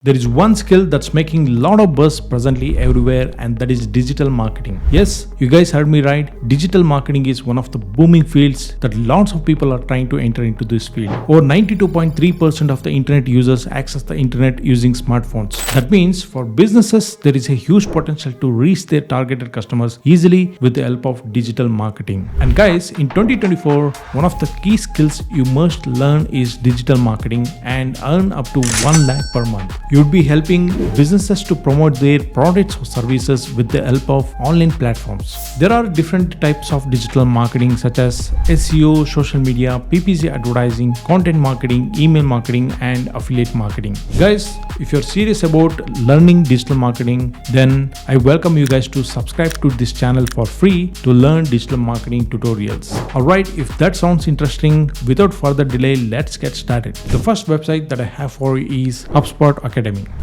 There is one skill that's making a lot of buzz presently everywhere, and that is digital marketing. Yes, you guys heard me right. Digital marketing is one of the booming fields that lots of people are trying to enter into this field. Over 92.3% of the internet users access the internet using smartphones. That means for businesses, there is a huge potential to reach their targeted customers easily with the help of digital marketing. And guys, in 2024, one of the key skills you must learn is digital marketing and earn up to 1 lakh per month. You'd be helping businesses to promote their products or services with the help of online platforms. There are different types of digital marketing such as SEO, social media, PPC advertising, content marketing, email marketing, and affiliate marketing. Guys, if you're serious about learning digital marketing, then I welcome you guys to subscribe to this channel for free to learn digital marketing tutorials. Alright, if that sounds interesting, without further delay, let's get started. The first website that I have for you is HubSpot Academy.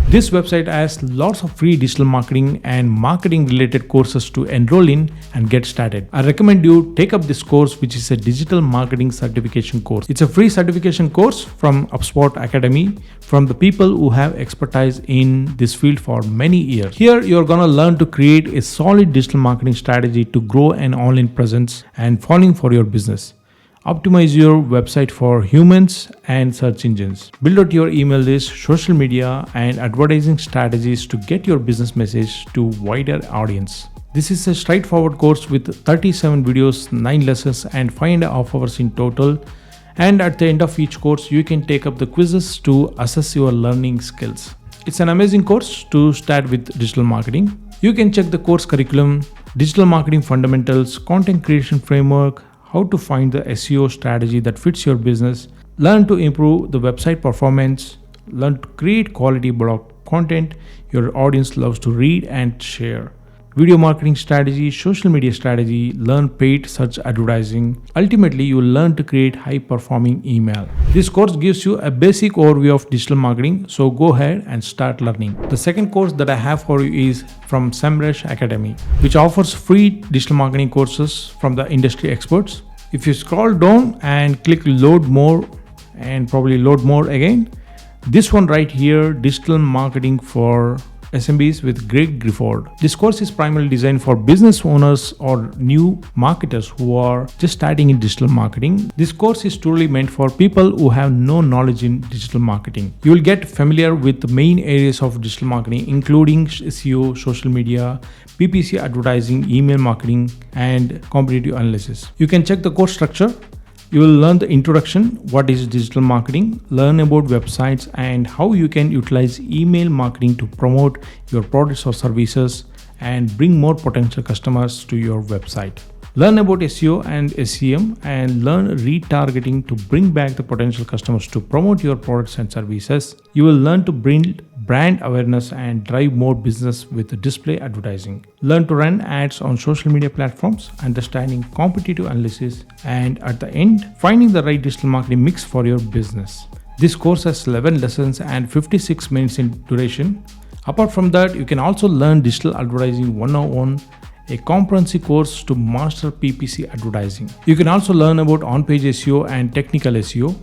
This website has lots of free digital marketing and marketing related courses to enroll in and get started. I recommend you take up this course, which is a digital marketing certification course. It's a free certification course from Upsport Academy from the people who have expertise in this field for many years. Here you're gonna learn to create a solid digital marketing strategy to grow an online presence and following for your business. Optimize your website for humans and search engines. Build out your email list, social media, and advertising strategies to get your business message to wider audience. This is a straightforward course with 37 videos, 9 lessons, and 5.5 hours in total. And at the end of each course, you can take up the quizzes to assess your learning skills. It's an amazing course to start with digital marketing. You can check the course curriculum, digital marketing fundamentals, content creation framework, how to find the SEO strategy that fits your business, learn to improve the website performance, learn to create quality blog content your audience loves to read and share, video marketing strategy, social media strategy, learn paid search advertising. Ultimately, you will learn to create high performing email. This course gives you a basic overview of digital marketing, so go ahead and start learning. The second course that I have for you is from Samr Academy, which offers free digital marketing courses from the industry experts. If you scroll down and click load more and probably load more again, this one right here, digital marketing for SMBs with Greg Gifford. This course is primarily designed for business owners or new marketers who are just starting in digital marketing. This course is truly meant for people who have no knowledge in digital marketing. You will get familiar with the main areas of digital marketing, including SEO, social media, PPC advertising, email marketing, and competitive analysis. You can check the course structure. You will learn the introduction, what is digital marketing, learn about websites and how you can utilize email marketing to promote your products or services and bring more potential customers to your website. Learn about SEO and SEM and learn retargeting to bring back the potential customers to promote your products and services. You will learn to build brand awareness and drive more business with display advertising. Learn to run ads on social media platforms, understanding competitive analysis, and at the end, finding the right digital marketing mix for your business. This course has 11 lessons and 56 minutes in duration. Apart from that, you can also learn digital advertising 101, a comprehensive course to master PPC advertising. You can also learn about on-page SEO and technical SEO.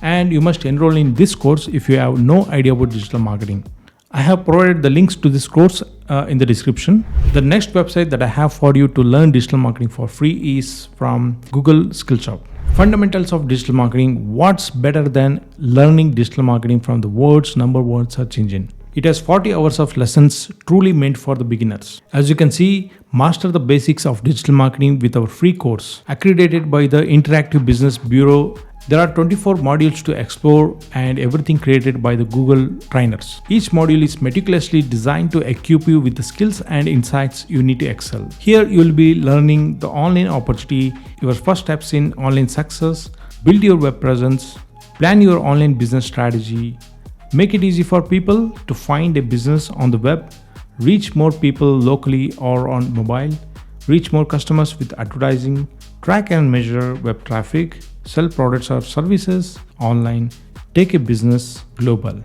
And you must enroll in this course if you have no idea about digital marketing. I have provided the links to this course in the description. The next website that I have for you to learn digital marketing for free is from Google Skillshop. Fundamentals of digital marketing. What's better than learning digital marketing from the world's #1 search engine? It has 40 hours of lessons truly meant for the beginners. As you can see, master the basics of digital marketing with our free course. Accredited by the Interactive Business Bureau, there are 24 modules to explore and everything created by the Google trainers. Each module is meticulously designed to equip you with the skills and insights you need to excel. Here you will be learning the online opportunity, your first steps in online success, build your web presence, plan your online business strategy, make it easy for people to find a business on the web, reach more people locally or on mobile, reach more customers with advertising, track and measure web traffic, sell products or services online, take a business global.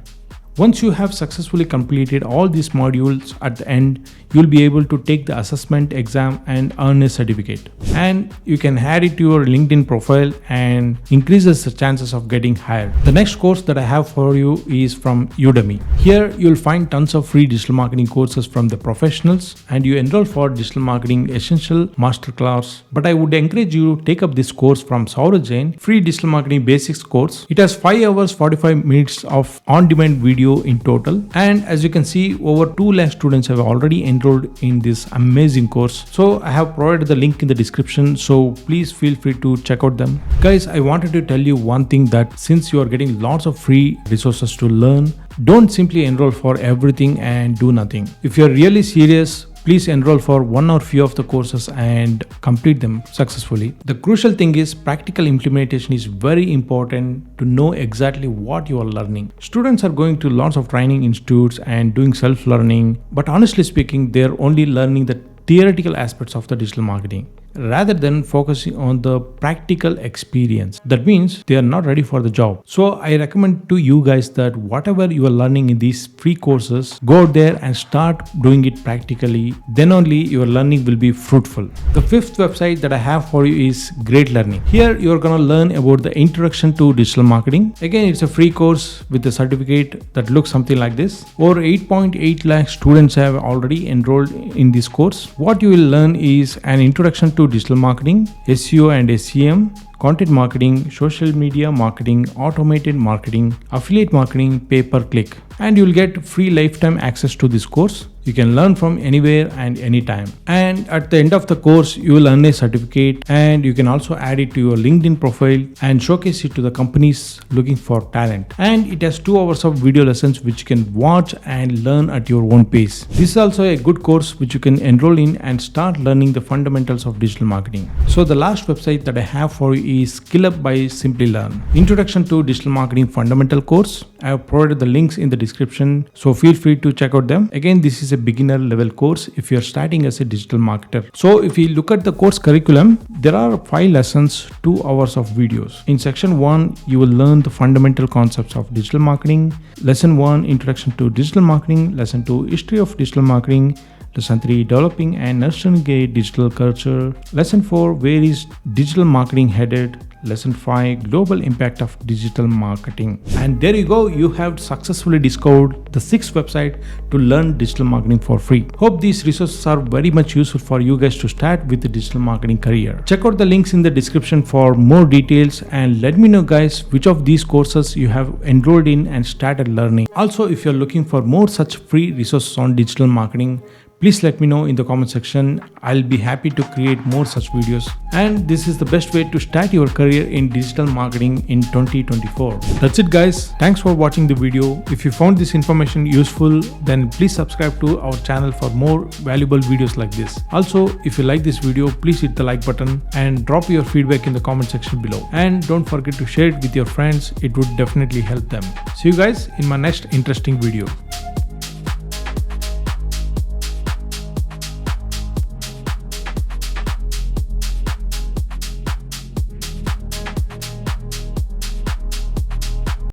Once you have successfully completed all these modules, at the end, you'll be able to take the assessment exam and earn a certificate. And you can add it to your LinkedIn profile and increases the chances of getting hired. The next course that I have for you is from Udemy. Here you'll find tons of free digital marketing courses from the professionals, and you enroll for Digital Marketing Essential Masterclass. But I would encourage you to take up this course from Samr free digital marketing basics course. It has 5 hours 45 minutes of on-demand video in total, and as you can see, over 2 lakh students have already enrolled in this amazing course. So I have provided the link in the description, so please feel free to check out them. Guys, I wanted to tell you one thing, that since you are getting lots of free resources to learn, don't simply enroll for everything and do nothing. If you're really serious, please enroll for one or few of the courses and complete them successfully. The crucial thing is practical implementation is very important to know exactly what you are learning. Students are going to lots of training institutes and doing self-learning, but honestly speaking, they're only learning the theoretical aspects of the digital marketing rather than focusing on the practical experience. That means they are not ready for the job. So I recommend to you guys that whatever you are learning in these free courses, go out there and start doing it practically. Then only your learning will be fruitful. The fifth website that I have for you is Great Learning. Here you are going to learn about the introduction to digital marketing. Again, it's a free course with a certificate that looks something like this. Over 8.8 lakh students have already enrolled in this course. What you will learn is an introduction to digital marketing, SEO and SEM, content marketing, social media marketing, automated marketing, affiliate marketing, pay-per-click. And you'll get free lifetime access to this course. You can learn from anywhere and anytime. And at the end of the course, you will earn a certificate, and you can also add it to your LinkedIn profile and showcase it to the companies looking for talent. And it has 2 hours of video lessons which you can watch and learn at your own pace. This is also a good course which you can enroll in and start learning the fundamentals of digital marketing. So the last website that I have for you is SkillUp by Simplilearn. Introduction to Digital Marketing Fundamental course. I have provided the links in the description, so feel free to check out them. Again, this is a beginner level course if you're starting as a digital marketer. So if you look at the course curriculum, there are 5 lessons, 2 hours of videos. In section 1, you will learn the fundamental concepts of digital marketing. Lesson 1, Introduction to Digital Marketing. Lesson 2, History of Digital Marketing. Lesson 3, Developing and Nurturing a Digital Culture. Lesson 4, Where is Digital Marketing Headed? Lesson 5, Global Impact of Digital Marketing. And there you go, you have successfully discovered the 6th website to learn digital marketing for free. Hope these resources are very much useful for you guys to start with the digital marketing career. Check out the links in the description for more details, and let me know guys which of these courses you have enrolled in and started learning. Also, if you're looking for more such free resources on digital marketing, please let me know in the comment section. I'll be happy to create more such videos. And this is the best way to start your career in digital marketing in 2024. That's it guys. Thanks for watching the video. If you found this information useful, then please subscribe to our channel for more valuable videos like this. Also, if you like this video, please hit the like button and drop your feedback in the comment section below. And don't forget to share it with your friends. It would definitely help them. See you guys in my next interesting video.